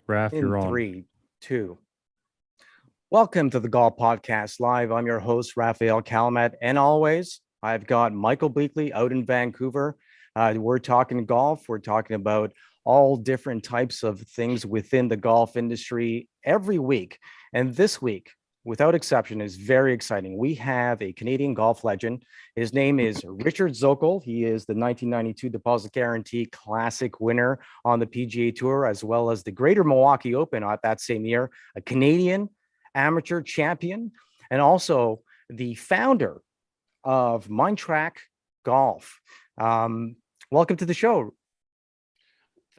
Raf, In you're on. 3, 2. Welcome to the Golf Podcast Live. I'm your host, Rafael Kalamat. And always, I've got Michael Bleackley out in Vancouver. We're talking golf. We're talking about all different types of things within the golf industry every week. And this week, without exception, is very exciting. We have a Canadian golf legend. His name is Richard Zokol. He is the 1992 Deposit Guarantee Classic winner on the PGA Tour, as well as the Greater Milwaukee Open at that same year, a Canadian amateur champion, and also the founder of Mindtrack Golf. Welcome to the show.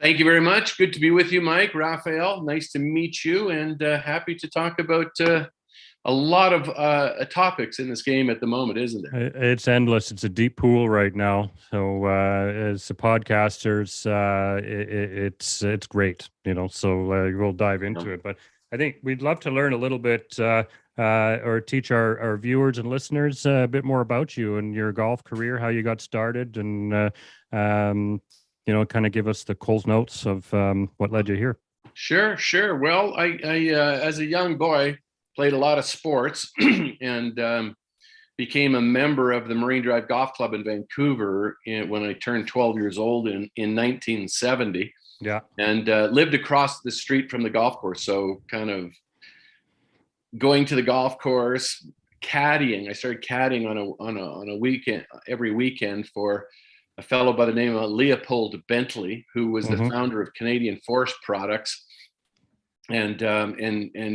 Thank you very much. Good to be with you, Mike. Rafael, nice to meet you, and happy to talk about a lot of topics in this game at the moment, isn't it? It's endless. It's a deep pool right now. So as a podcasters, it's great, so we'll dive into it. But I think we'd love to learn a little bit or teach our viewers and listeners a bit more about you and your golf career, how you got started, and kind of give us the Coles notes of what led you here. Sure. Well, I as a young boy, played a lot of sports and became a member of the Marine Drive Golf Club in Vancouver when I turned 12 years old in 1970. Yeah. And lived across the street from the golf course. So kind of going to the golf course, caddying. I started caddying on a weekend, every weekend, for a fellow by the name of Leopold Bentley, who was the founder of Canadian Forest Products. And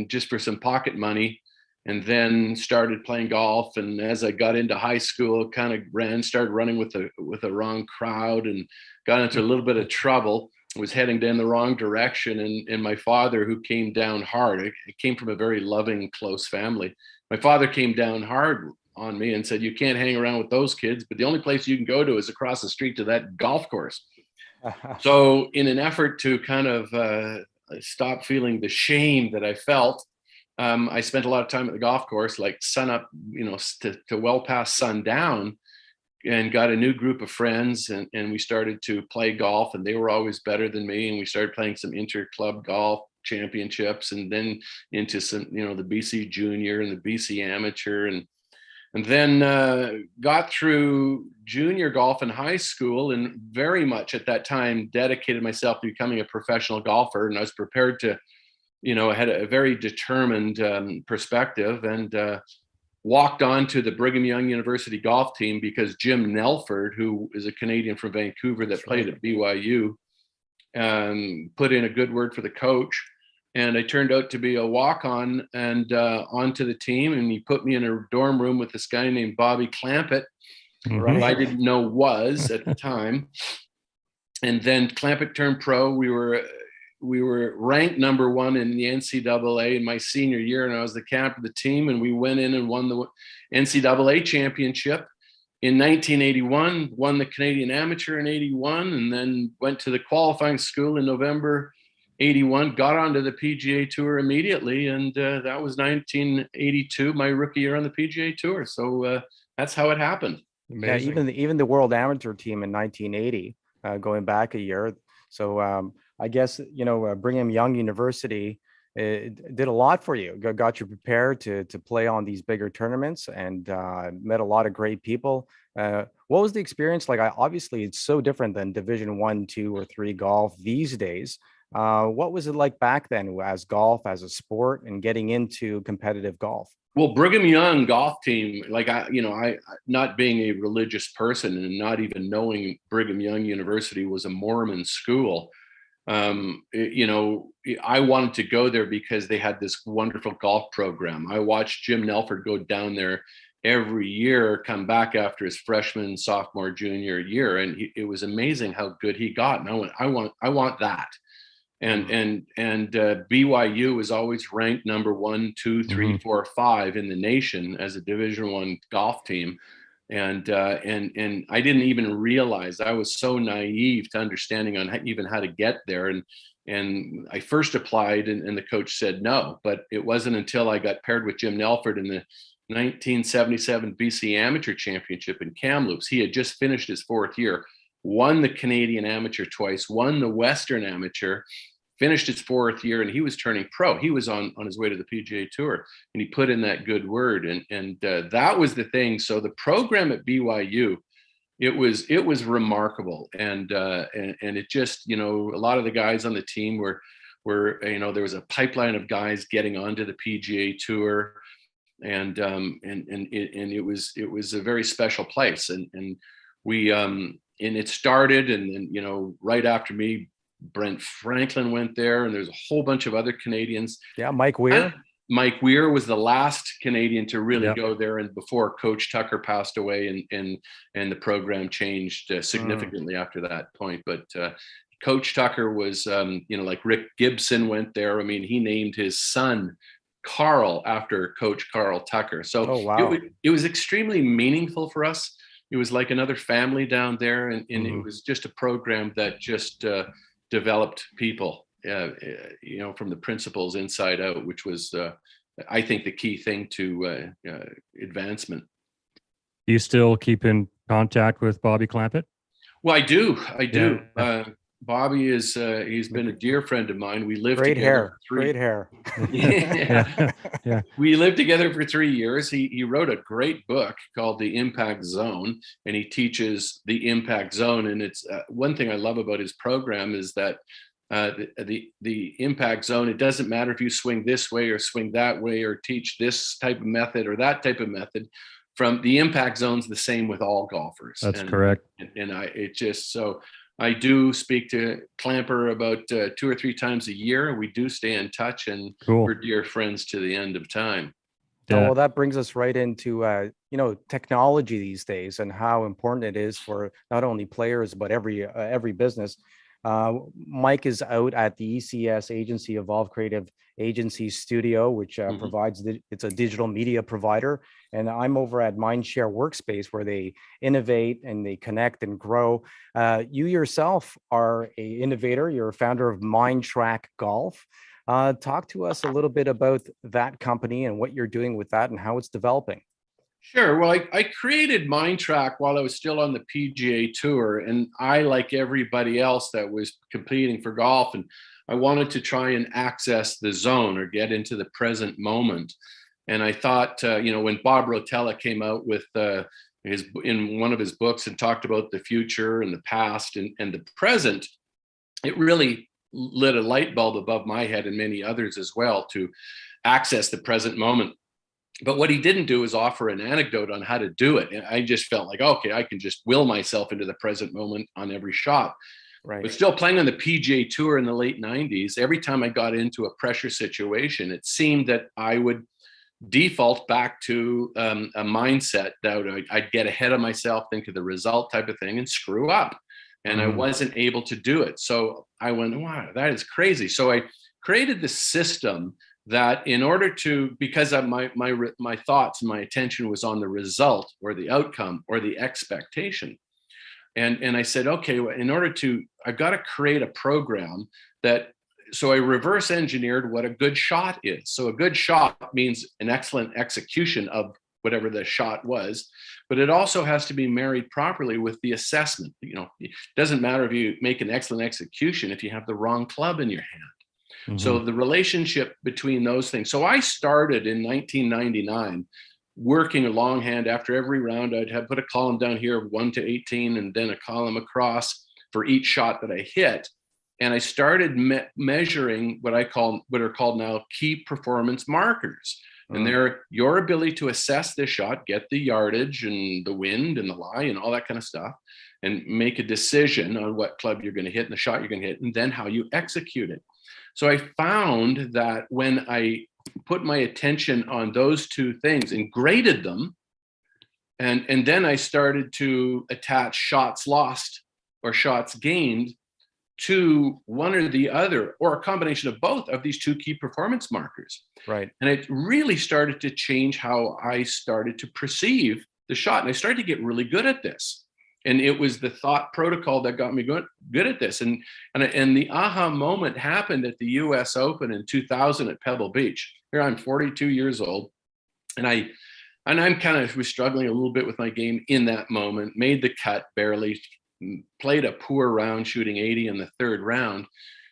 just for some pocket money, and then started playing golf. And as I got into high school, kind of started running with the wrong crowd and got into a little bit of trouble. Was heading down the wrong direction. And my father, who came down hard, it came from a very loving, close family. My father came down hard on me and said, "You can't hang around with those kids, but the only place you can go to is across the street to that golf course." So in an effort to kind of stop feeling the shame that I felt, I spent a lot of time at the golf course, like sun up, to well past sundown, and got a new group of friends, and we started to play golf, and they were always better than me. And we started playing some inter-club golf championships, and then into some, the BC Junior and the BC Amateur, and then got through junior golf in high school, and very much at that time dedicated myself to becoming a professional golfer. And I was prepared to, I had a very determined perspective, and walked on to the Brigham Young University golf team because Jim Nelford, who is a Canadian from Vancouver that played at BYU, put in a good word for the coach. And I turned out to be a walk-on and onto the team. And he put me in a dorm room with this guy named Bobby Clampett, who I didn't know was at the time. And then Clampett turned pro. We were ranked number one in the NCAA in my senior year, and I was the captain of the team. And we went in and won the NCAA championship in 1981, won the Canadian Amateur in 81, and then went to the qualifying school in November 81, got onto the PGA Tour immediately, and that was 1982, my rookie year on the PGA Tour. So that's how it happened. Amazing. Yeah, even the World Amateur team in 1980, going back a year. So I guess Brigham Young University did a lot for you. Got you prepared to play on these bigger tournaments, and met a lot of great people. What was the experience like? Obviously, it's so different than Division 1, 2, or 3 golf these days. What was it like back then as golf, as a sport, and getting into competitive golf? Well, Brigham Young golf team, like I not being a religious person and not even knowing Brigham Young University was a Mormon school, I wanted to go there because they had this wonderful golf program. I watched Jim Nelford go down there every year, come back after his freshman, sophomore, junior year, and it was amazing how good he got. And I want that. And BYU was always ranked number 1, 2, 3, 4, 5 in the nation as a Division I golf team. And I didn't even realize, I was so naive to understanding on even how to get there. And I first applied, and the coach said no. But it wasn't until I got paired with Jim Nelford in the 1977 BC Amateur Championship in Kamloops. He had just finished his 4th year, won the Canadian Amateur twice, won the Western Amateur, finished his 4th year, and he was turning pro. He was on his way to the PGA Tour, and he put in that good word, and that was the thing. So the program at BYU, it was remarkable, and it just, a lot of the guys on the team were there was a pipeline of guys getting onto the PGA Tour, and it was a very special place, and we and it started, and then right after me, Brent Franklin went there, and there's a whole bunch of other Canadians. Yeah, Mike Weir. Mike Weir was the last Canadian to really go there, and before Coach Tucker passed away, and the program changed significantly after that point. But Coach Tucker was, like Rick Gibson went there. I mean, he named his son Carl after Coach Carl Tucker. So it was extremely meaningful for us. It was like another family down there, and it was just a program that just developed people, from the principles inside out, which was, I think, the key thing to advancement. Do you still keep in contact with Bobby Clampett? Well, I do. Yeah. Bobby is he's been a dear friend of mine. We lived together. Great hair. Yeah. We lived together for 3 years. He wrote a great book called The Impact Zone, and he teaches the impact zone. And it's one thing I love about his program is that the impact zone, it doesn't matter if you swing this way or swing that way or teach this type of method or that type of method. From the impact zone's the same with all golfers. That's correct. So I do speak to Clamper about 2 or 3 times a year. We do stay in touch, and we're dear friends to the end of time. Yeah. Well, that brings us right into technology these days, and how important it is for not only players but every business. Mike is out at the ECS agency, Evolve Creative Agency Studio, which provides it's a digital media provider, and I'm over at Mindshare Workspace, where they innovate and they connect and grow. You yourself are an innovator. You're a founder of Mindtrack Golf. Talk to us a little bit about that company and what you're doing with that and how it's developing. Sure. Well, I created Mindtrack while I was still on the PGA Tour, and I, like everybody else that was competing for golf, and I wanted to try and access the zone or get into the present moment. And I thought, when Bob Rotella came out with in one of his books and talked about the future and the past and the present, it really lit a light bulb above my head and many others as well to access the present moment. But what he didn't do is offer an anecdote on how to do it. And I just felt like, okay, I can just will myself into the present moment on every shot. Right. But still playing on the PGA Tour in the late 90s, every time I got into a pressure situation, it seemed that I would default back to a mindset that I'd get ahead of myself, think of the result type of thing, and screw up. And I wasn't able to do it. So I went, wow, that is crazy. So I created this system that, in order to, because of my thoughts and my attention was on the result or the outcome or the expectation. And I said, okay, well, I've got to create a program so I reverse engineered what a good shot is. So a good shot means an excellent execution of whatever the shot was, but it also has to be married properly with the assessment. It doesn't matter if you make an excellent execution if you have the wrong club in your hand. Mm-hmm. So the relationship between those things. So I started in 1999 working a longhand. After every round, I'd put a column down here of 1 to 18 and then a column across for each shot that I hit. And I started measuring what are called now key performance markers. And they're your ability to assess this shot, get the yardage and the wind and the lie and all that kind of stuff, and make a decision on what club you're going to hit and the shot you're going to hit, and then how you execute it. So I found that when I put my attention on those two things and graded them, and then I started to attach shots lost or shots gained to one or the other, or a combination of both of these two key performance markers. Right. And it really started to change how I started to perceive the shot. And I started to get really good at this. And it was the thought protocol that got me good at this. And the aha moment happened at the US Open in 2000 at Pebble Beach. Here I'm 42 years old. And I'm kind of was struggling a little bit with my game in that moment, made the cut barely, played a poor round, shooting 80 in the third round.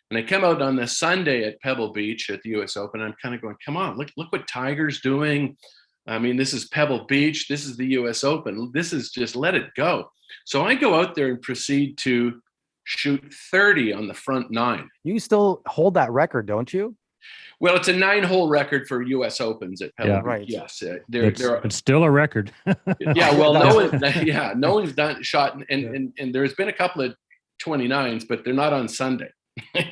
And I come out on the Sunday at Pebble Beach at the US Open. I'm kind of going, come on, look what Tiger's doing. I mean, this is Pebble Beach. This is the US Open. This is just let it go. So I go out there and proceed to shoot 30 on the front 9. You still hold that record, don't you? Well, it's a 9-hole record for US Opens at Pebble Beach. Right. Yes. It's still a record. Yeah. Well, no one's done shot. And there's been a couple of 29s, but they're not on Sunday.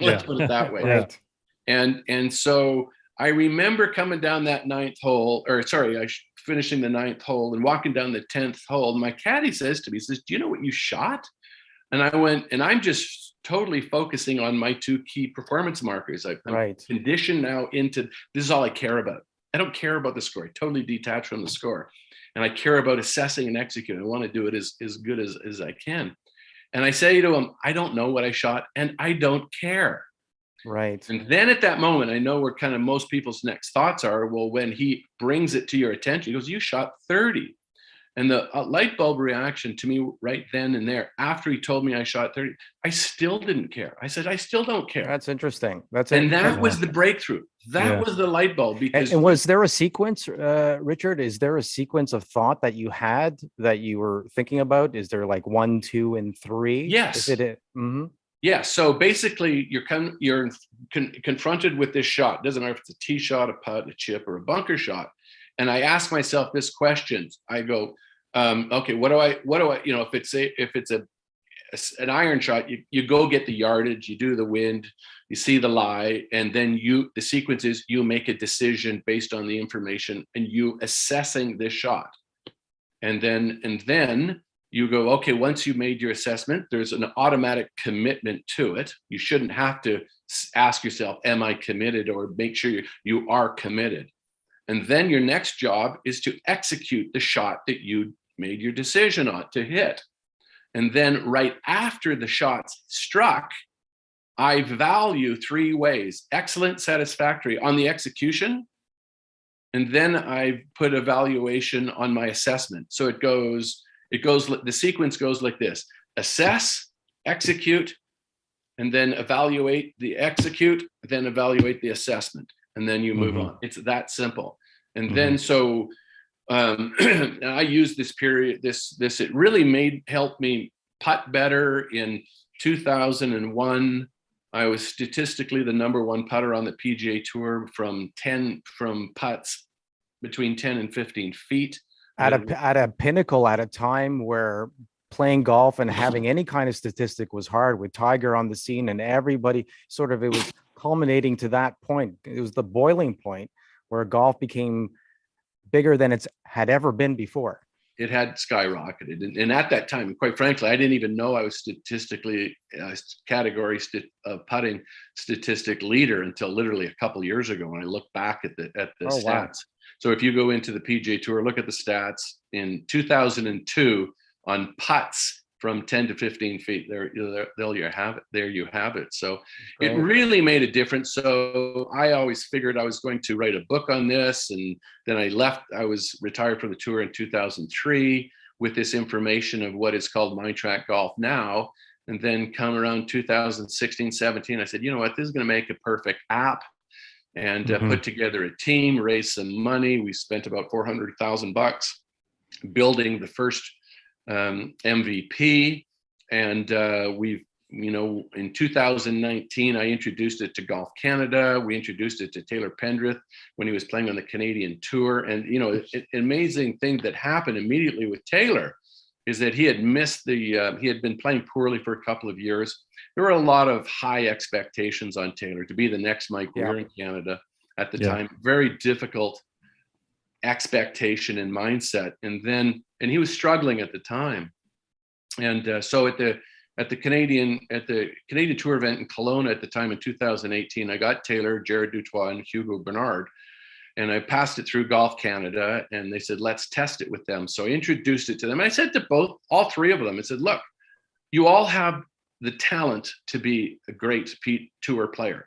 Let's put it that way. Right. And so I remember coming down that 9th hole, finishing the 9th hole and walking down the 10th hole. My caddy says to me, he says, do you know what you shot? And I went, and I'm just totally focusing on my 2 key performance markers. I'm conditioned now into, this is all I care about. I don't care about the score. I totally detach from the score. And I care about assessing and executing. I want to do it as good as I can. And I say to him, I don't know what I shot and I don't care. Right. And then at that moment, I know where kind of most people's next thoughts are. Well, when he brings it to your attention, he goes, you shot 30. And the light bulb reaction to me right then and there, after he told me I shot 30, I still didn't care. I said, I still don't care. That's interesting. That was the breakthrough. That was the light bulb. Because and was there a sequence, Richard? Is there a sequence of thought that you had that you were thinking about? Is there like 1, 2, and 3? Yes. Yeah. So basically, you're confronted with this shot. Doesn't matter if it's a tee shot, a putt, a chip, or a bunker shot. And I ask myself this question. I go, okay, what do I, if it's an iron shot, you go get the yardage, you do the wind, you see the lie, and then the sequence is you make a decision based on the information and you assessing this shot. And then you go, okay, once you made your assessment, there's an automatic commitment to it. You shouldn't have to ask yourself, am I committed, or make sure you are committed. And then your next job is to execute the shot that you made your decision on to hit. And then right after the shot's struck, I value 3 ways: excellent, satisfactory on the execution. And then I put a valuation on my assessment. So the sequence goes like this: assess, execute, and then evaluate the execute, then evaluate the assessment. And then you move on. It's that simple. And then so I used this period, it really helped me putt better. In 2001, I was statistically the #1 putter on the PGA Tour from putts between 10 and 15 feet. At a pinnacle, at a time where playing golf and having any kind of statistic was hard, with Tiger on the scene and everybody it was culminating to that point. It was the boiling point where golf became bigger than it's had ever been before. It had skyrocketed. And at that time, quite frankly, I didn't even know I was statistically putting statistic leader until literally a couple years ago when I look back at the stats. Wow. So if you go into the PGA Tour, look at the stats in 2002 on putts from 10 to 15 feet, there you have it. So It really made a difference. So I always figured I was going to write a book on this. And then I was retired from the tour in 2003 with this information of what is called Mindtrack Golf now. And then come around 2016, 17, I said, you know what, this is going to make a perfect app. And put together a team, raise some money. We spent about $400,000 building the first MVP, and in 2019 I introduced it to Golf Canada. We introduced it to Taylor Pendrith when he was playing on the Canadian Tour. And an amazing thing that happened immediately with Taylor is that he had he had been playing poorly for a couple of years. There were a lot of high expectations on Taylor to be the next Mike Weir in Canada at the time. Very difficult expectation and mindset. And he was struggling at the time. And so at the Canadian Tour event in Kelowna at the time in 2018, I got Taylor, Jared Dutois, and Hugo Bernard, and I passed it through Golf Canada, and they said, let's test it with them. So I introduced it to them. I said to all 3 of them, I said, look, you all have the talent to be a great tour player.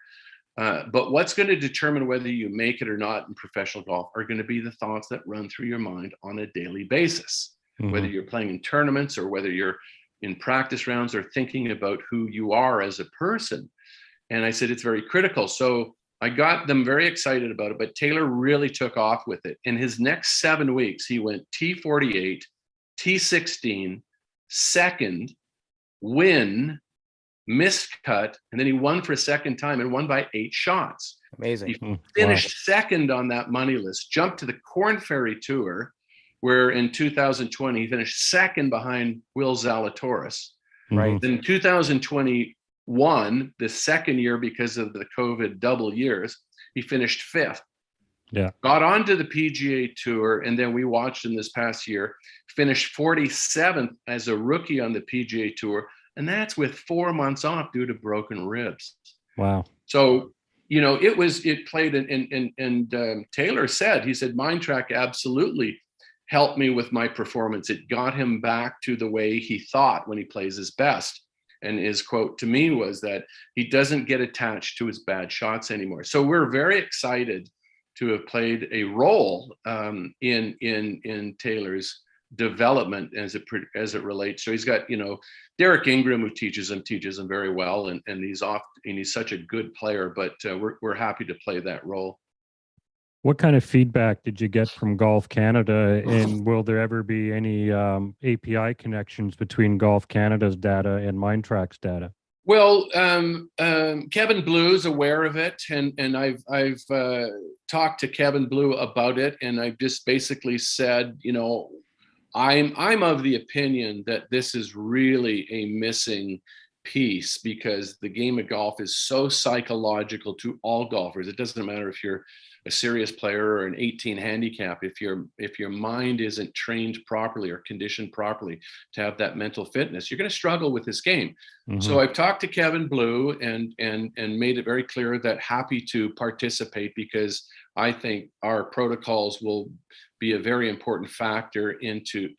But what's going to determine whether you make it or not in professional golf are going to be the thoughts that run through your mind on a daily basis, whether you're playing in tournaments or whether you're in practice rounds or thinking about who you are as a person. And I said, it's very critical. So I got them very excited about it, but Taylor really took off with it. In his next 7 weeks, he went T48, T16, second, win, missed cut, and then he won for a second time and won by 8 shots. Amazing. He finished second on that money list, jumped to the Corn Ferry Tour, where in 2020 he finished second behind Will Zalatoris. Right. Then 2021, the second year because of the COVID double years, he finished 5th. Yeah. Got onto the PGA Tour, and then we watched him this past year, finished 47th as a rookie on the PGA Tour, and that's with 4 months off due to broken ribs. Wow. So, you know, it played, and Taylor said, he said, Mindtrack absolutely helped me with my performance. It got him back to the way he thought when he plays his best. And his quote to me was that he doesn't get attached to his bad shots anymore. So we're very excited to have played a role in Taylor's development as it relates. So he's got, you know, Derek Ingram, who teaches him very well, and he's such a good player. But we're happy to play that role. What kind of feedback did you get from Golf Canada, and will there ever be any API connections between Golf Canada's data and Mindtrack's data? Well, Kevin Blue is aware of it, and I've talked to Kevin Blue about it, and I've just basically said, you know, I'm of the opinion that this is really a missing piece, because the game of golf is so psychological to all golfers. It doesn't matter if you're a serious player or an 18 handicap. If your mind isn't trained properly or conditioned properly to have that mental fitness, you're going to struggle with this game. Mm-hmm. So I've talked to Kevin Blue and made it very clear that happy to participate, because I think our protocols will be a very important factor into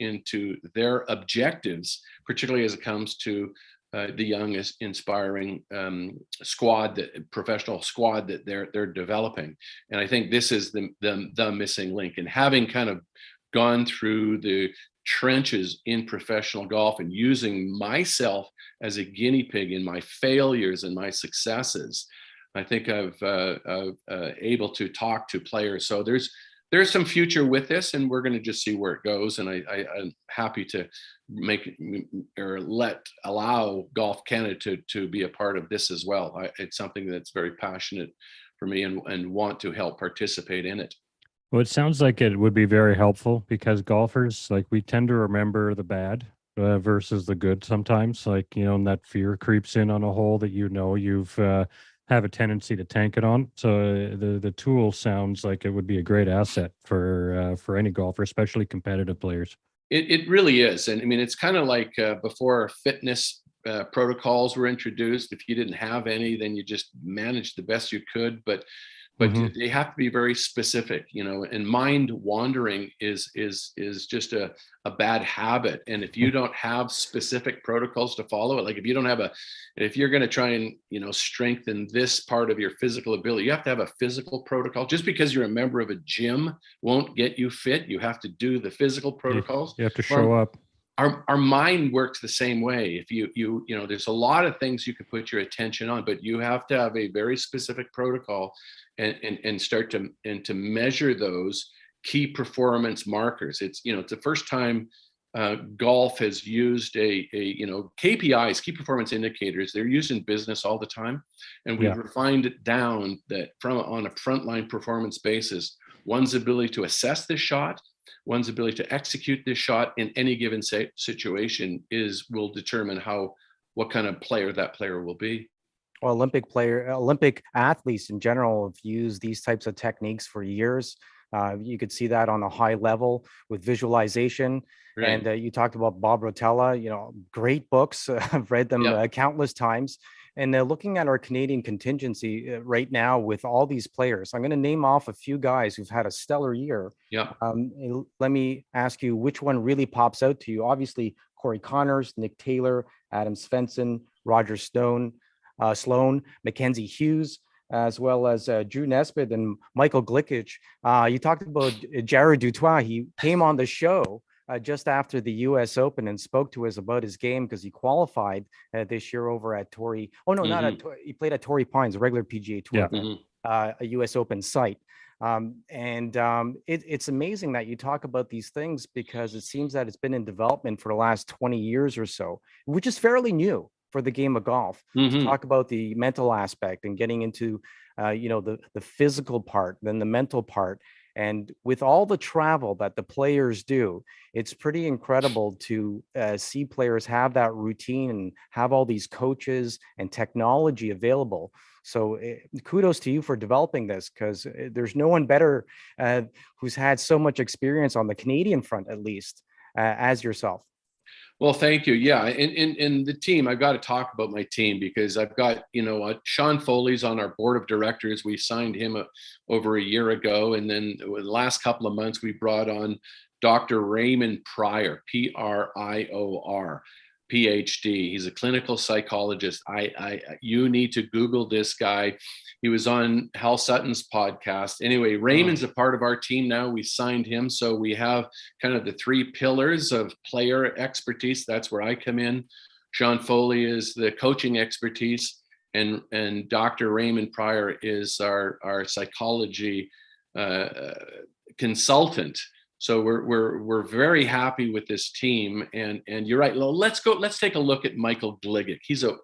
their objectives, particularly as it comes to the young, inspiring professional squad that they're developing. And I think this is the missing link. And having kind of gone through the trenches in professional golf and using myself as a guinea pig in my failures and my successes, I think I've able to talk to players. So there's some future with this, and we're going to just see where it goes. And I'm happy to allow Golf Canada to be a part of this as well. It's something that's very passionate for me, and want to help participate in it. Well, it sounds like it would be very helpful, because golfers, like, we tend to remember the bad versus the good sometimes. Like, you know, and that fear creeps in on a hole that, you know, you've have a tendency to tank it on. So the tool sounds like it would be a great asset for any golfer, especially competitive players. It really is. And I mean, it's kind of like before fitness protocols were introduced. If you didn't have any, then you just managed the best you could. But mm-hmm. They have to be very specific, you know, and mind wandering is just a bad habit. And if you don't have specific protocols to follow it, like if you're going to try and, you know, strengthen this part of your physical ability, you have to have a physical protocol. Just because you're a member of a gym won't get you fit. You have to do the physical protocols. You have to show up. Our mind works the same way. If you know, there's a lot of things you can put your attention on, but you have to have a very specific protocol and start to measure those key performance markers. It's the first time golf has used a KPIs, key performance indicators. They're used in business all the time, and we've refined it down that on a frontline performance basis, one's ability to assess this shot, one's ability to execute this shot in any given situation will determine what kind of player that player will be. Well, Olympic athletes in general have used these types of techniques for years. You could see that on a high level with visualization. Right. And you talked about Bob Rotella, you know, great books. I've read them countless times. And looking at our Canadian contingency right now with all these players, I'm going to name off a few guys who've had a stellar year. Yeah. Let me ask you, which one really pops out to you? Obviously, Corey Connors, Nick Taylor, Adam Svensson, Roger Sloan, Mackenzie Hughes, as well as Drew Nesbitt and Michael Glickich. You talked about Jared Dutois. He came on the show just after the U.S. Open and spoke to us about his game because he qualified this year over at Torrey. Oh no, not at Torrey. He played at Torrey Pines, a regular PGA Tour event, a U.S. Open site. It's amazing that you talk about these things because it seems that it's been in development for the last 20 years or so, which is fairly new for the game of golf. To talk about the mental aspect and getting into, the physical part, then the mental part. And with all the travel that the players do, it's pretty incredible to see players have that routine and have all these coaches and technology available. So kudos to you for developing this, because there's no one better who's had so much experience on the Canadian front, at least, as yourself. Well, thank you. Yeah. And the team, I've got to talk about my team because I've got, Sean Foley's on our board of directors. We signed him over a year ago. And then the last couple of months, we brought on Dr. Raymond Pryor, Prior, PhD. He's a clinical psychologist. You need to Google this guy. He was on Hal Sutton's podcast. Anyway, Raymond's a part of our team now. We signed him. So we have kind of the three pillars of player expertise. That's where I come in. Sean Foley is the coaching expertise. And Dr. Raymond Pryor is our psychology consultant. So we're very happy with this team, and you're right. Let's take a look at Michael Gligic.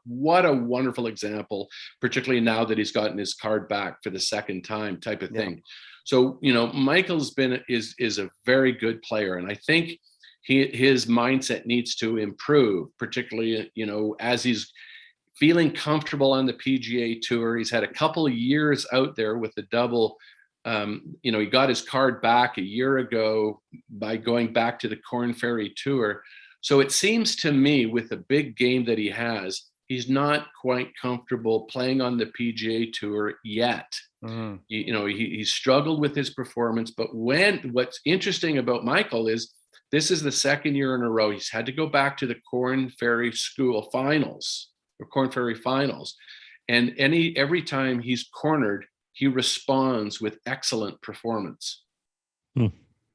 What a wonderful example, particularly now that he's gotten his card back for the second time, type of thing. So Michael's is a very good player, and I think his mindset needs to improve, particularly as he's feeling comfortable on the PGA Tour. He's had a couple of years out there with the double. He got his card back a year ago by going back to the Corn Ferry Tour. So it seems to me, with the big game that he has, he's not quite comfortable playing on the PGA Tour yet. He struggled with his performance. But what's interesting about Michael is this is the second year in a row he's had to go back to the Corn Ferry Finals. And every time he's cornered, he responds with excellent performance.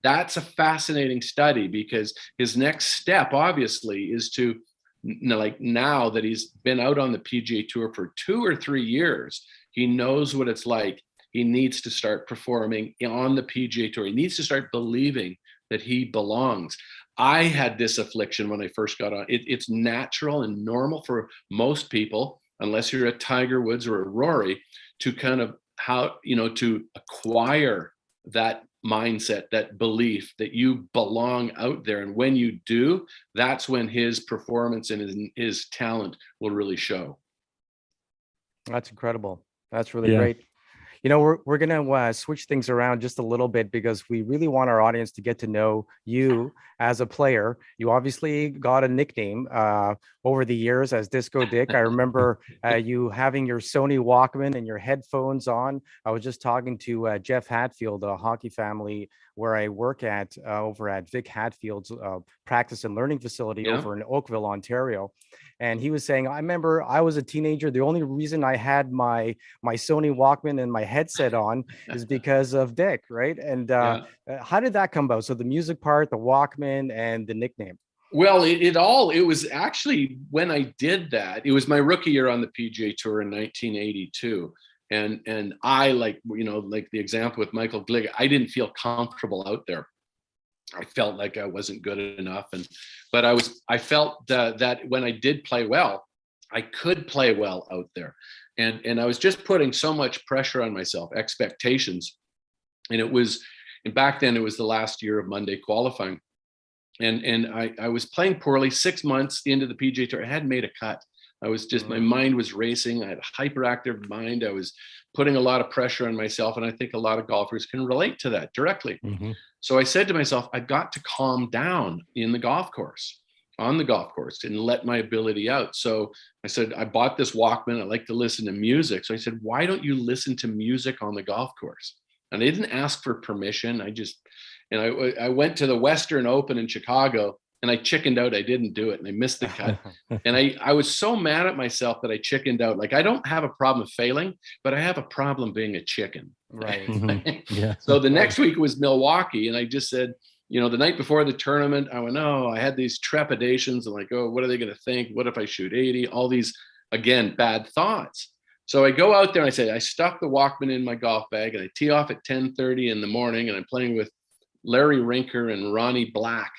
That's a fascinating study because his next step, obviously, is to, now that he's been out on the PGA Tour for 2 or 3 years, he knows what it's like. He needs to start performing on the PGA Tour. He needs to start believing that he belongs. I had this affliction when I first got on. It's natural and normal for most people, unless you're a Tiger Woods or a Rory, to kind of to acquire that mindset, that belief that you belong out there. And when you do, that's when his performance and his talent will really show. That's incredible. That's really great. We're going to switch things around just a little bit because we really want our audience to get to know you as a player. You obviously got a nickname over the years as Disco Dick. I remember you having your Sony Walkman and your headphones on. I was just talking to Jeff Hatfield, a hockey family where I work at over at Vic Hatfield's practice and learning facility over in Oakville, Ontario. And he was saying, I remember I was a teenager. The only reason I had my Sony Walkman and my headset on is because of Dick, right? And how did that come about? So the music part, the Walkman, and the nickname. Well, it was actually when I did that. It was my rookie year on the PGA Tour in 1982. And I, like the example with Michael Gligic, I didn't feel comfortable out there. I felt like I wasn't good enough, but I felt that when I did play well, I could play well out there, and I was just putting so much pressure on myself, expectations, and back then it was the last year of Monday qualifying, and I was playing poorly. 6 months into the PGA Tour, I hadn't made a cut. I was just, my mind was racing. I had a hyperactive mind. I was putting a lot of pressure on myself. And I think a lot of golfers can relate to that directly. So I said to myself, I've got to calm down on the golf course and let my ability out. So I said, I bought this Walkman. I like to listen to music. So I said, why don't you listen to music on the golf course? And I didn't ask for permission. I went to the Western Open in Chicago. And I chickened out. I didn't do it. And I missed the cut. And I was so mad at myself that I chickened out. Like, I don't have a problem failing, but I have a problem being a chicken. Right. So the next week was Milwaukee. And I just said, the night before the tournament, I went, oh, I had these trepidations and like, oh, what are they going to think? What if I shoot 80? All these, again, bad thoughts. So I go out there and I say, I stuff the Walkman in my golf bag and I tee off at 10:30 in the morning, and I'm playing with Larry Rinker and Ronnie Black.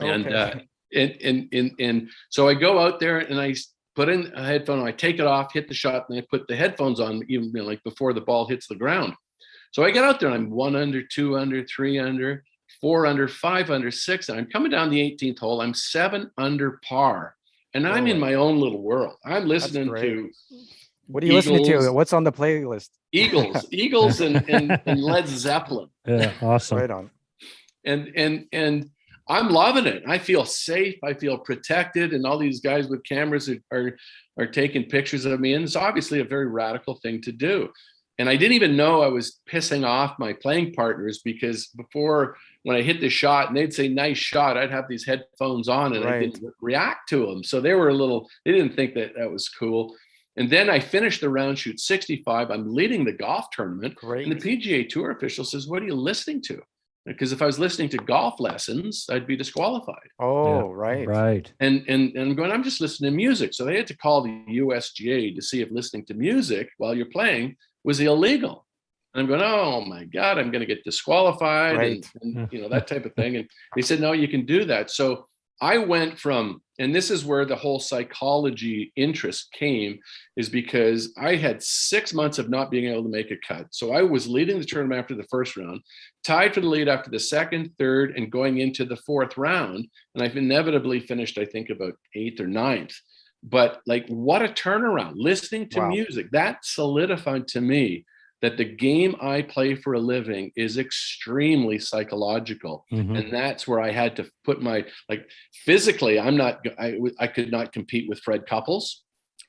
Okay. And so I go out there and I put in a headphone, I take it off, hit the shot, and I put the headphones on, even like before the ball hits the ground. So I get out there and I'm 1 under, 2 under, 3 under, 4 under, 5 under, 6. And I'm coming down the 18th hole. I'm 7 under par. And I'm in my own little world. I'm listening to what are you listening to? What's on the playlist? Eagles and Led Zeppelin. Yeah, awesome. Right on. And I'm loving it. I feel safe. I feel protected. And all these guys with cameras are taking pictures of me. And it's obviously a very radical thing to do. And I didn't even know I was pissing off my playing partners, because before, when I hit the shot and they'd say, nice shot, I'd have these headphones on and I didn't react to them. So they were they didn't think that was cool. And then I finished the round, shoot 65. I'm leading the golf tournament. Great. And the PGA Tour official says, what are you listening to? Because if I was listening to golf lessons, I'd be disqualified. Oh, yeah, right. And I'm going, I'm just listening to music. So they had to call the USGA to see if listening to music while you're playing was illegal. And I'm going, oh my God, I'm going to get disqualified and that type of thing. And they said, no, you can do that. So I went from, and this is where the whole psychology interest came, is because I had 6 months of not being able to make a cut. So I was leading the tournament after the first round, tied for the lead after the second, third, and going into the fourth round. And I've inevitably finished, I think, about 8th or 9th. But like, what a turnaround. Listening to music, that solidified to me that the game I play for a living is extremely psychological. Mm-hmm. And that's where I had to put my, like, physically, I could not compete with Fred Couples.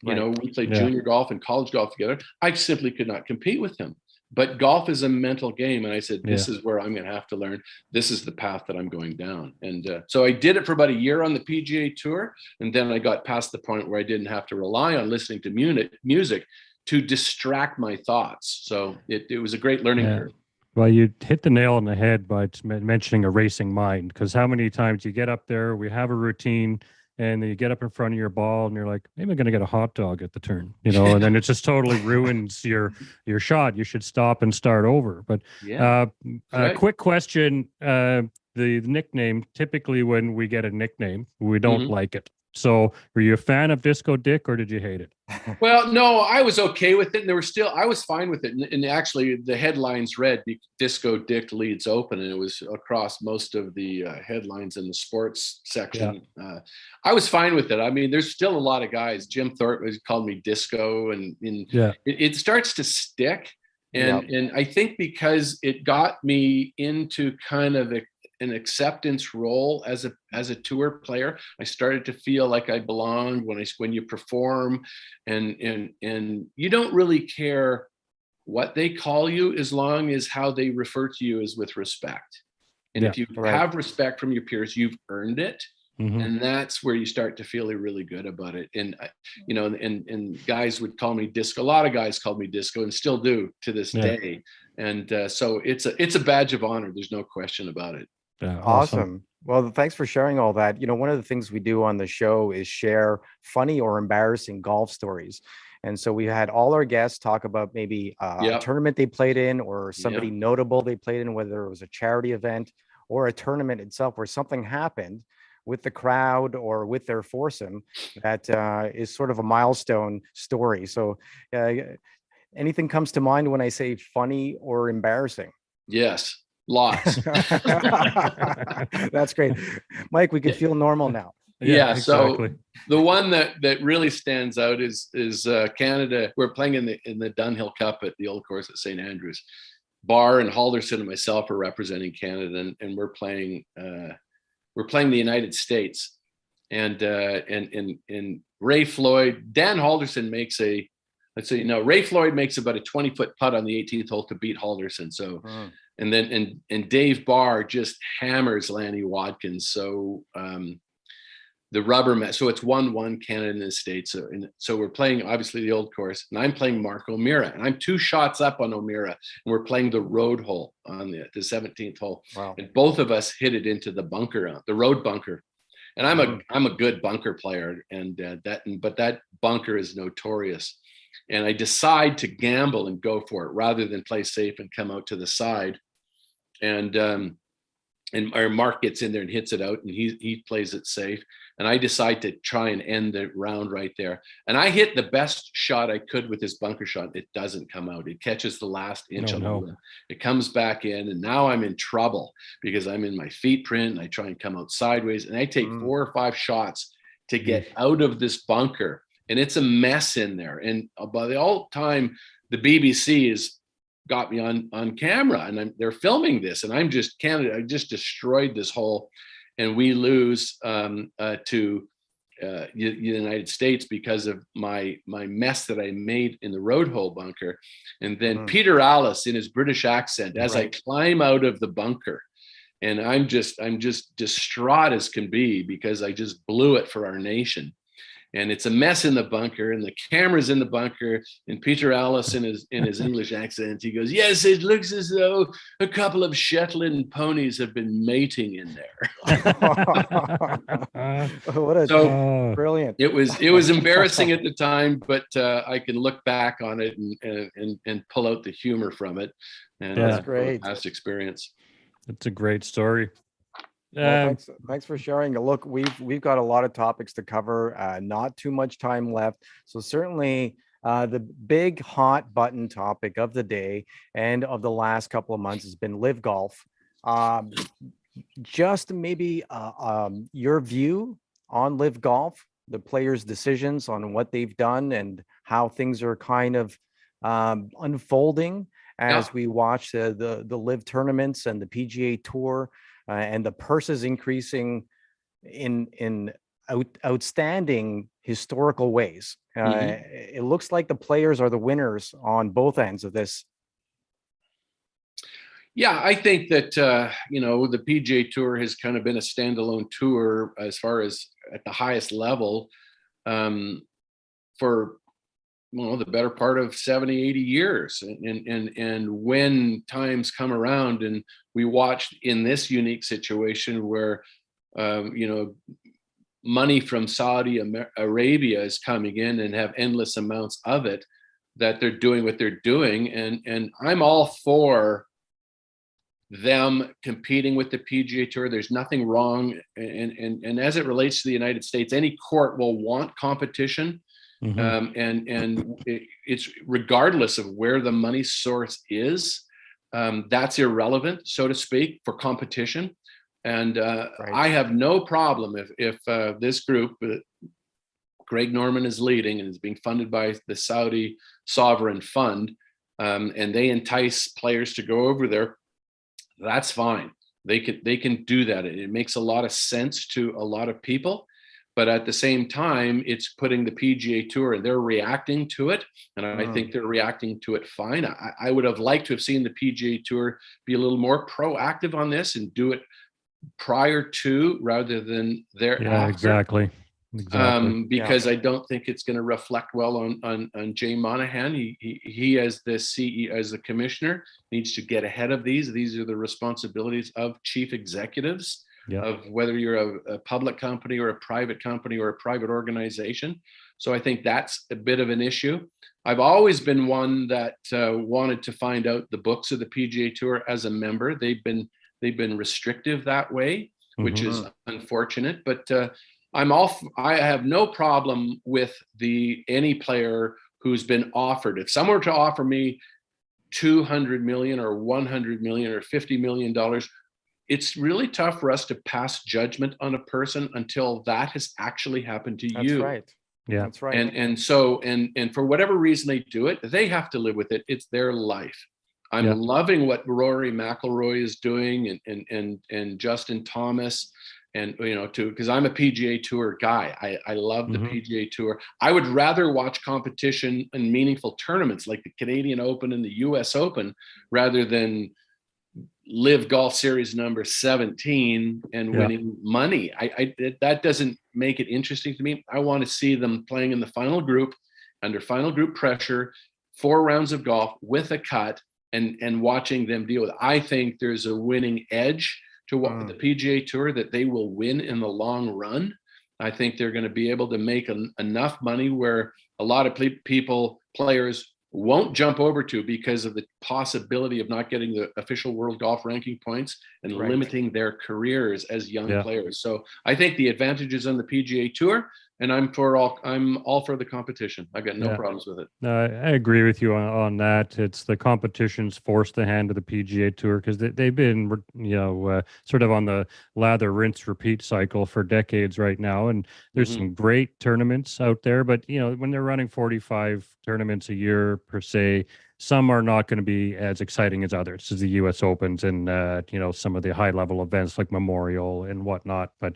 Right. We played junior golf and college golf together. I simply could not compete with him. But golf is a mental game. And I said, this is where I'm going to have to learn. This is the path that I'm going down. And so I did it for about a year on the PGA Tour. And then I got past the point where I didn't have to rely on listening to music to distract my thoughts. So it was a great learning curve. Well, you hit the nail on the head by mentioning a racing mind, because how many times you get up there, we have a routine, and then you get up in front of your ball and you're like, maybe I'm going to get a hot dog at the turn, and then it just totally ruins your shot. You should stop and start over. But quick question, the nickname, typically when we get a nickname, we don't like it. So were you a fan of Disco Dick, or did you hate it? Well, no, I was okay with it. And I was fine with it. And actually the headlines read Disco Dick leads open, and it was across most of the headlines in the sports section. Yeah. I was fine with it. I mean, there's still a lot of guys. Jim Thorpe called me Disco, and it starts to stick. And I think because it got me into kind of an acceptance role as a tour player, I started to feel like I belonged when you perform, and you don't really care what they call you as long as how they refer to you is with respect. And if you have respect from your peers, you've earned it. Mm-hmm. And that's where you start to feel really good about it. And and guys would call me Disco. A lot of guys called me Disco, and still do to this day. And so it's a badge of honor. There's no question about it. Awesome. Well, thanks for sharing all that. One of the things we do on the show is share funny or embarrassing golf stories. And so we had all our guests talk about maybe a tournament they played in, or somebody notable they played in, whether it was a charity event or a tournament itself where something happened with the crowd or with their foursome that is sort of a milestone story. So anything comes to mind when I say funny or embarrassing? Yes. Lots. That's great, Mike. We can feel normal now. Yeah, exactly. So the one that really stands out is Canada. We're playing in the Dunhill Cup at the old course at St. Andrews. Barr and Halderson and myself are representing Canada, and we're playing the United States. And Ray Floyd, Dan Halderson makes Ray Floyd makes about a 20-foot putt on the 18th hole to beat Halderson. So. And then Dave Barr just hammers Lanny Watkins. So the rubber mat. So it's 1-1 Canada in the States. So we're playing obviously the old course, and I'm playing Mark O'Meara, and I'm 2 shots up on O'Meara, and we're playing the road hole on the 17th hole. Wow. And both of us hit it into the bunker, the road bunker. And I'm a good bunker player, and but that bunker is notorious. And I decide to gamble and go for it rather than play safe and come out to the side. And our Mark gets in there and hits it out, and he plays it safe. And I decide to try and end the round right there. And I hit the best shot I could with this bunker shot. It doesn't come out. It catches the last inch on the rim. It comes back in, and now I'm in trouble because I'm in my feet print, and I try and come out sideways. And I take 4 or 5 shots to get out of this bunker. And it's a mess in there. And by the whole time, the BBC has got me on camera, and they're filming this, and I'm just Canada. I just destroyed this hole, and we lose to the United States because of my mess that I made in the road hole bunker. And then Peter Allis in his British accent as I climb out of the bunker, and I'm just distraught as can be because I just blew it for our nation. And it's a mess in the bunker, and the camera's in the bunker, and Peter Allis in his English accent, he goes, "Yes, it looks as though a couple of Shetland ponies have been mating in there." Brilliant. It was embarrassing at the time, but I can look back on it and pull out the humor from it. And that's great. Past experience. It's a great story. Well, thanks for sharing. Look, we've got a lot of topics to cover, not too much time left. So certainly the big hot button topic of the day and of the last couple of months has been Live Golf. Just maybe your view on Live Golf, the players' decisions on what they've done and how things are kind of unfolding as we watch the Live tournaments and the PGA Tour. And the purses increasing in outstanding historical ways. It looks like the players are the winners on both ends of this. Yeah, I think that the PGA Tour has kind of been a standalone tour as far as at the highest level for the better part of 70, 80 years. And when times come around, and we watched in this unique situation where, money from Saudi Arabia is coming in and have endless amounts of it, that they're doing what they're doing. And I'm all for them competing with the PGA Tour. There's nothing wrong. And as it relates to the United States, any court will want competition. It's regardless of where the money source is, that's irrelevant, so to speak, for competition. And I have no problem if this group, Greg Norman is leading and is being funded by the Saudi Sovereign Fund, and they entice players to go over there. That's fine. They can do that. It makes a lot of sense to a lot of people. But at the same time, it's putting the PGA Tour, and they're reacting to it. And I think they're reacting to it fine. I would have liked to have seen the PGA Tour be a little more proactive on this and do it prior to rather than thereafter. Yeah, exactly. Because I don't think it's going to reflect well on Jay Monahan. He as the CEO, as the commissioner, needs to get ahead of these. These are the responsibilities of chief executives. Of whether you're a public company or a private company or a private organization. So I think that's a bit of an issue. I've always been one that wanted to find out the books of the PGA Tour as a member. They've been restrictive that way, which is unfortunate. But I have no problem with any player who's been offered. If someone were to offer me $200 million or $100 million or $50 million, it's really tough for us to pass judgment on a person until that has actually happened to you. That's right. Yeah, that's right. And so for whatever reason they do it, they have to live with it. It's their life. I'm loving what Rory McIlroy is doing, and Justin Thomas, and because I'm a PGA Tour guy. I love the PGA Tour. I would rather watch competition and meaningful tournaments like the Canadian Open and the US Open rather than Live Golf Series number 17 and winning money. That doesn't make it interesting to me. I want to see them playing in the final group, under final group pressure, 4 rounds of golf with a cut, and watching them deal with it. I think there's a winning edge to what the PGA Tour, that they will win in the long run. I think they're going to be able to make enough money where a lot of players won't jump over to, because of the possibility of not getting the official world golf ranking points and limiting their careers as young players. So I think the advantages on the PGA Tour, and I'm all for the competition. I've got no problems with it. I agree with you on that. It's the competition's forced the hand of the PGA Tour, because they've been, sort of on the lather, rinse, repeat cycle for decades right now. And there's some great tournaments out there, but when they're running 45 tournaments a year per se, some are not going to be as exciting as others, as the U.S. Opens and some of the high level events like Memorial and whatnot. But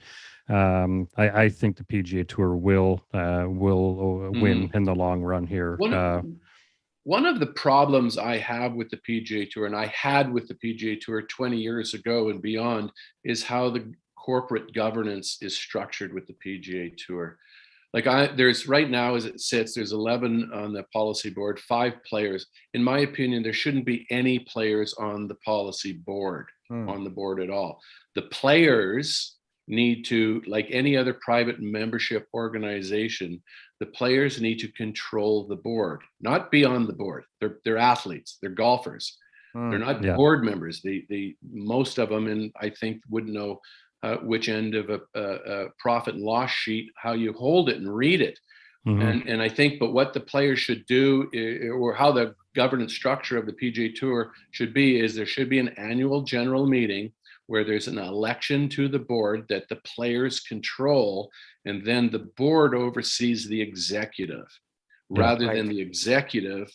I think the PGA Tour will win in the long run here. One of the problems I have with the PGA Tour, and I had with the PGA Tour 20 years ago and beyond, is how the corporate governance is structured with the PGA Tour. There's right now, as it sits, there's 11 on the policy board, 5 players. In my opinion, there shouldn't be any players on the policy board, on the board at all. The players need to, like any other private membership organization, the players need to control the board, not be on the board. They're athletes, they're golfers. They're not board members. Most of them, and I think would know which end of a profit and loss sheet, how you hold it and read it. And I think, but what the players should do, or how the governance structure of the PGA Tour should be, is there should be an annual general meeting where there's an election to the board that the players control, and then the board oversees the executive, rather than the executive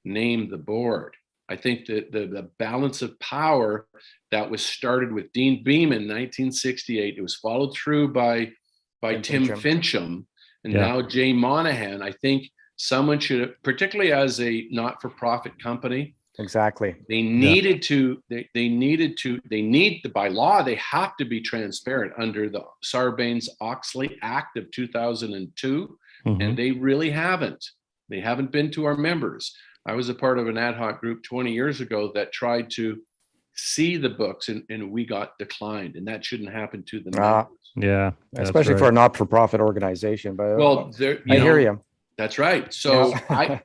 name the board. I think that the balance of power that was started with Dean Beam in 1968, it was followed through by Tim Fincham, and now Jay Monahan. I think someone should, particularly as a not-for-profit company, they needed to, by law, they have to be transparent under the Sarbanes-Oxley Act of 2002, and they really haven't. They haven't been to our members. I was a part of an ad hoc group 20 years ago that tried to see the books, and we got declined, and that shouldn't happen to the members. Especially for a not-for-profit organization. But I hear you. That's right. So I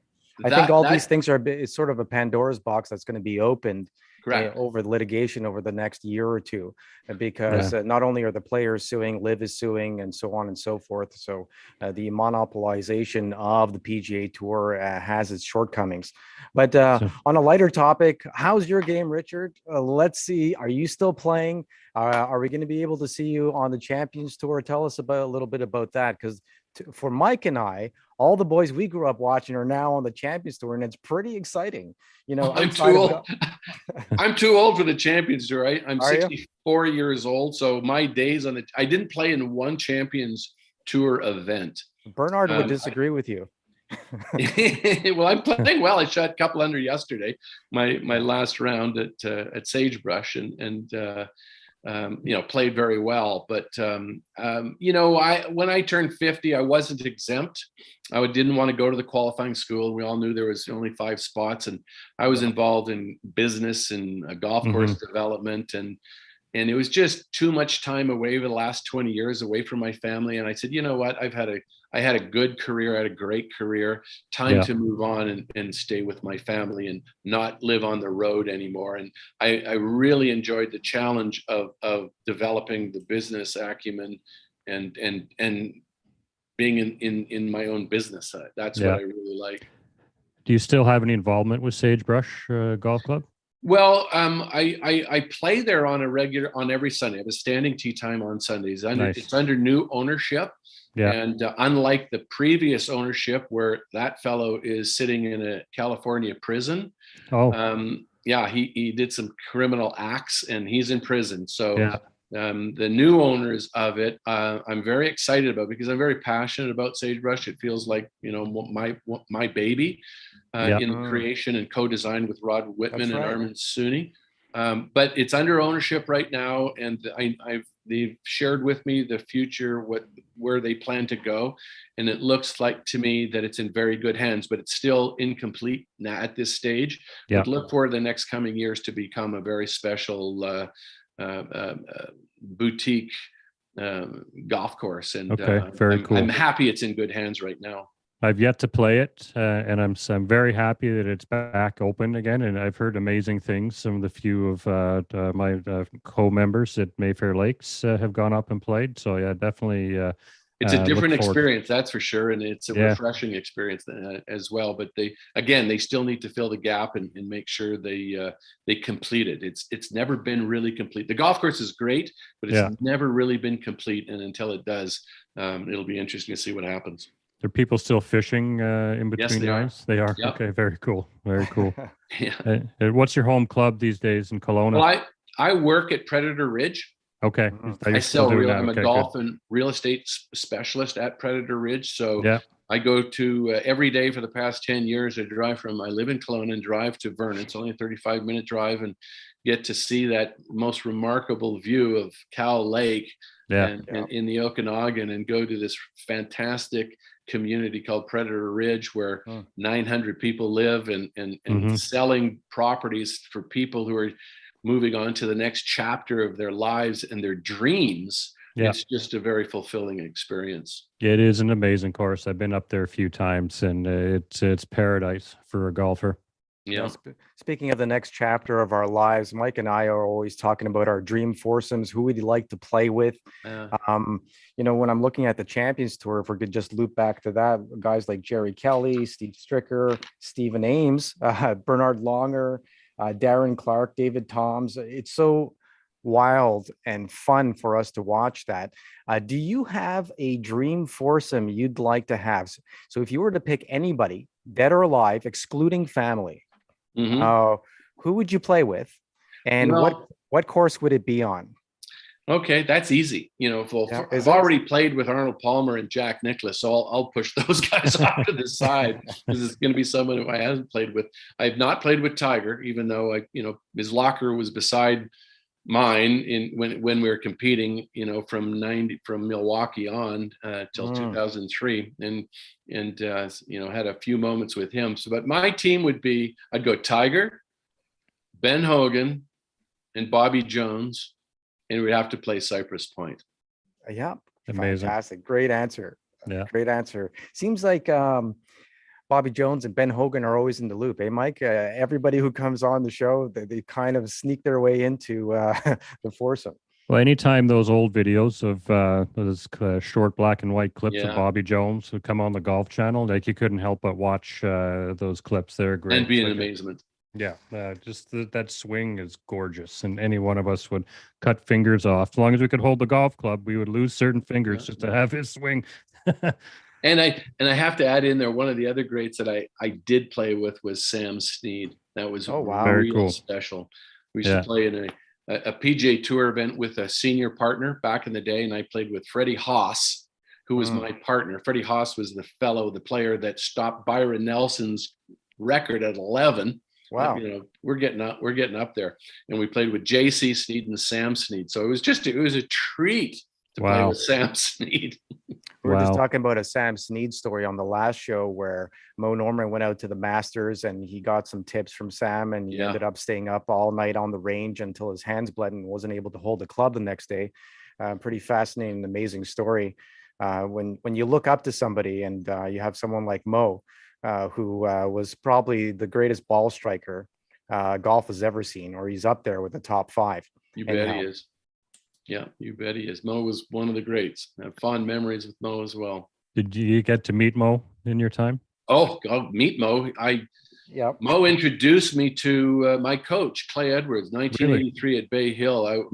think all these things it's sort of a Pandora's box that's going to be opened over litigation over the next year or two, because not only are the players suing, LIV is suing, and so on and so forth. So the monopolization of the PGA Tour has its shortcomings. But on a lighter topic, how's your game, Richard? Let's see. Are you still playing? Are we going to be able to see you on the Champions Tour? Tell us a little bit about that, because for Mike and I, all the boys we grew up watching are now on the Champions Tour, and it's pretty exciting. I'm too old. I'm too old for the Champions Tour. I'm 64 years old, so my days I didn't play in one Champions Tour event. Bernard would disagree with you. Well, I'm playing well. I shot a couple under yesterday, my last round at Sagebrush, and played very well. But when I turned 50, I wasn't exempt. I didn't want to go to the qualifying school. We all knew there was only 5 spots, and I was involved in business and golf course development, and it was just too much time away over the last 20 years away from my family. And I said, you know what? I had a good career, I had a great career. Time to move on and stay with my family and not live on the road anymore. And I really enjoyed the challenge of developing the business acumen and being in my own business. That's what I really like. Do you still have any involvement with Sagebrush Golf Club? Well, I play there on every Sunday. I have a standing tee time on Sundays. It's under new ownership. Yeah. And unlike the previous ownership, where that fellow is sitting in a California prison, he did some criminal acts and he's in prison. So the new owners of it, I'm very excited about, because I'm very passionate about Sagebrush. It feels like my baby in the creation and co-design with Rod Whitman and Armin Sooney. But it's under ownership right now, and they've shared with me the future, where they plan to go, and it looks like to me that it's in very good hands. But it's still incomplete now at this stage. Yeah. But look for the next coming years to become a very special boutique golf course. And very cool. I'm happy it's in good hands right now. I've yet to play it, and I'm very happy that it's back open again. And I've heard amazing things. Some of the few of my co-members at Mayfair Lakes have gone up and played. So yeah, definitely. It's a different experience, that's for sure, and it's a refreshing experience as well. But they still need to fill the gap and make sure they complete it. It's never been really complete. The golf course is great, but it's never really been complete. And until it does, it'll be interesting to see what happens. Are people still fishing in between rounds? They are. Yep. Okay, very cool. Very cool. Yeah. What's your home club these days in Kelowna? Well, I work at Predator Ridge. Okay. I sell I'm a golf and real estate specialist at Predator Ridge. So I go to every day for the past 10 years. I live in Kelowna and drive to Vernon. It's only a 35-minute drive, and get to see that most remarkable view of Cow Lake and in the Okanagan, and go to this fantastic community called Predator Ridge, where 900 people live, and selling properties for people who are moving on to the next chapter of their lives and their dreams. It's just a very fulfilling experience. It is an amazing course. I've been up there a few times, and it's paradise for a golfer. Yeah. Speaking of the next chapter of our lives, Mike and I are always talking about our dream foursomes, who we'd like to play with. When I'm looking at the Champions Tour, if we could just loop back to that, guys like Jerry Kelly, Steve Stricker, Stephen Ames, Bernard Longer, Darren Clark, David Toms. It's so wild and fun for us to watch that. Do you have a dream foursome you'd like to have? So if you were to pick anybody, dead or alive, excluding family, who would you play with, and what course would it be on? Okay, that's easy. I've already played with Arnold Palmer and Jack Nicklaus, so I'll push those guys off to the side, because it's going to be someone who I haven't played with. I have not played with Tiger, even though his locker was beside mine when we were competing, from Milwaukee on till 2003, and had a few moments with him. So, but my team would be, I'd go Tiger, Ben Hogan, and Bobby Jones, and we'd have to play Cypress Point. Yeah, amazing, fantastic, great answer. Yeah, great answer. Seems like Bobby Jones and Ben Hogan are always in the loop, eh, Mike? Everybody who comes on the show, they kind of sneak their way into the foursome. Well, anytime those old videos of those short black and white clips of Bobby Jones would come on the Golf Channel, like you couldn't help but watch those clips. They're great. And be an amazement. Yeah, just that swing is gorgeous, and any one of us would cut fingers off. As long as we could hold the golf club, we would lose certain fingers just to have his swing. And I have to add in there, one of the other greats that I did play with was Sam Snead. That was very cool. Special. We used to play in a PGA Tour event with a senior partner back in the day, and I played with Freddie Haas, who was my partner. Freddie Haas was the player that stopped Byron Nelson's record at 11. Wow. We're getting up there, and we played with JC Snead and Sam Snead. So it was a treat to play with Sam Snead. We were just talking about a Sam Snead story on the last show, where Mo Norman went out to the Masters and he got some tips from Sam, and he ended up staying up all night on the range until his hands bled and wasn't able to hold the club the next day. Pretty fascinating, amazing story. When you look up to somebody, and you have someone like Mo, who was probably the greatest ball striker golf has ever seen, or he's up there with the top 5. You bet he is. Yeah, you bet he is. Mo was one of the greats. I have fond memories with Mo as well. Did you get to meet Mo in your time? Oh, meet Mo. Mo introduced me to my coach, Clay Edwards, 1983 at Bay Hill.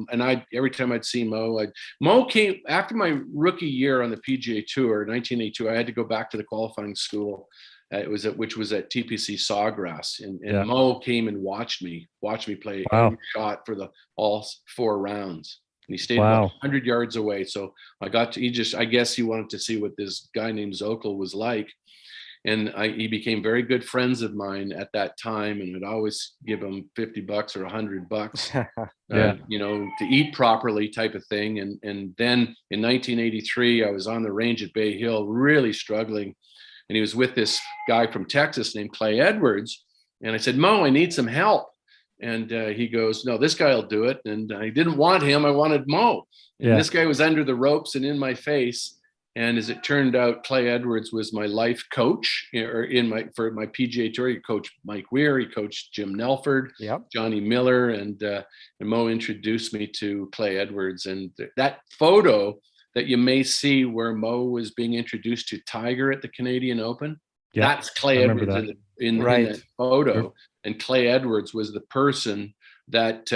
Every time I'd see Mo, Mo came after my rookie year on the PGA Tour, 1982. I had to go back to the qualifying school. Which was at TPC Sawgrass, and Mo came and watched me play every shot for all 4 rounds. And he stayed about 100 yards away. So I guess he wanted to see what this guy named Zokol was like. And he became very good friends of mine at that time, and would always give him $50 or $100, to eat properly, type of thing. And then in 1983, I was on the range at Bay Hill, really struggling, and he was with this guy from Texas named Clay Edwards. And I said, Mo, I need some help. And he goes, no, this guy will do it. And I didn't want him. I wanted Mo. And this guy was under the ropes and in my face. And as it turned out, Clay Edwards was my life coach, or for my PGA Tour. He coached Mike Weir, he coached Jim Nelford, Johnny Miller, and Mo introduced me to Clay Edwards. And that photo that you may see where Mo was being introduced to Tiger at the Canadian Open, that's Clay Edwards in that photo. And Clay Edwards was the person that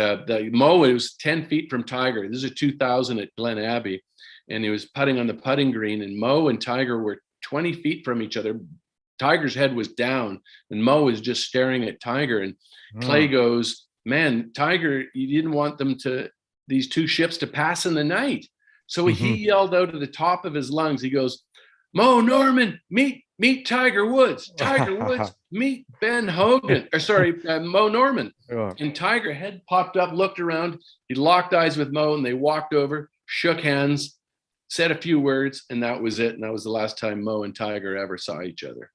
Mo was 10 feet from Tiger. This is a 2000 at Glen Abbey. And he was putting on the putting green, and Mo and Tiger were 20 feet from each other. Tiger's head was down, and Mo was just staring at Tiger. And Clay goes, man, Tiger, you didn't want these two ships to pass in the night. So he yelled out at the top of his lungs. He goes, Mo Norman, meet Tiger Woods. Tiger Woods, meet Ben Hogan. Mo Norman. And Tiger head popped up, looked around. He locked eyes with Mo, and they walked over, shook hands, said a few words, and that was it. And that was the last time Mo and Tiger ever saw each other.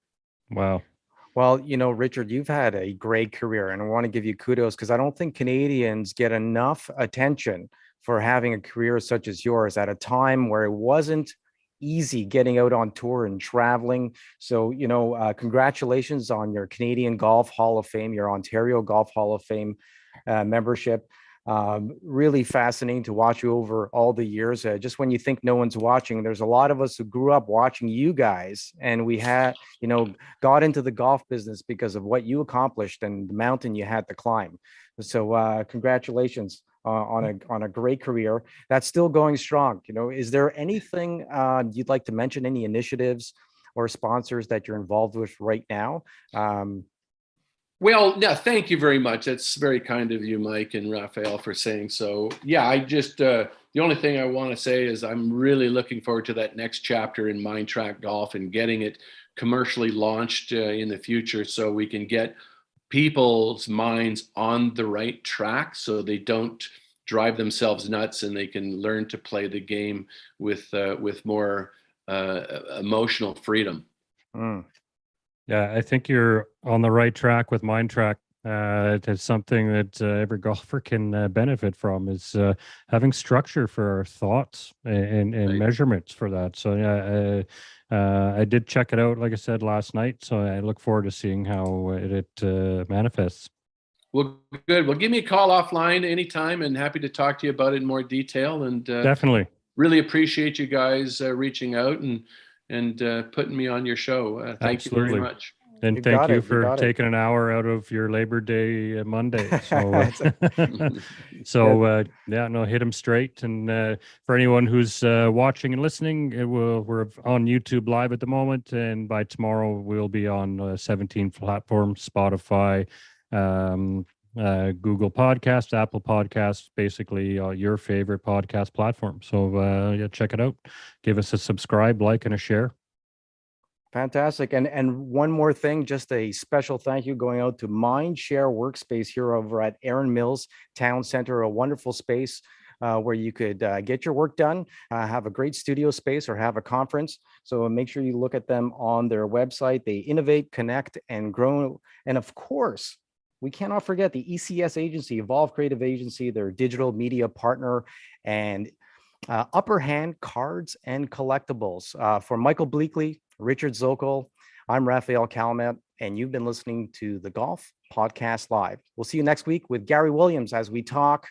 Wow. Well, Richard, you've had a great career, and I want to give you kudos, because I don't think Canadians get enough attention for having a career such as yours at a time where it wasn't easy getting out on tour and traveling. So, congratulations on your Canadian Golf Hall of Fame, your Ontario Golf Hall of Fame membership. Really fascinating to watch you over all the years. Just when you think no one's watching, there's a lot of us who grew up watching you guys, and we had, got into the golf business because of what you accomplished and the mountain you had to climb. So congratulations on a great career that's still going strong. Is there anything you'd like to mention, any initiatives or sponsors that you're involved with right now? Well, yeah, thank you very much. That's very kind of you, Mike and Rafael, for saying so. Yeah, I just, the only thing I want to say is I'm really looking forward to that next chapter in Mindtrack Golf and getting it commercially launched in the future, so we can get people's minds on the right track so they don't drive themselves nuts, and they can learn to play the game with more emotional freedom. Yeah, I think you're on the right track with Mindtrack. It's something that every golfer can benefit from, is having structure for our thoughts and measurements for that. So yeah, I did check it out, like I said, last night. So I look forward to seeing how it manifests. Well, good. Well, give me a call offline anytime, and happy to talk to you about it in more detail. And definitely really appreciate you guys reaching out and putting me on your show. Thank you very much. And thank you for taking an hour out of your Labor Day Monday. So, hit them straight. And for anyone who's watching and listening, we're on YouTube Live at the moment. And by tomorrow, we'll be on 17 platforms, Spotify, Google Podcast, Apple Podcasts, basically your favorite podcast platform. So check it out. Give us a subscribe, like, and a share. Fantastic. And one more thing, just a special thank you going out to Mindshare Workspace here over at Erin Mills Town Center, a wonderful space where you could get your work done, have a great studio space, or have a conference. So make sure you look at them on their website. They innovate, connect, and grow. And of course, we cannot forget the ECS agency, Evolve Creative Agency, their digital media partner, and Upper Hand Cards and Collectibles. For Michael Bleackley, Richard Zokol, I'm Rafael Kalamat, and you've been listening to the Golf Podcast Live. We'll see you next week with Gary Williams as we talk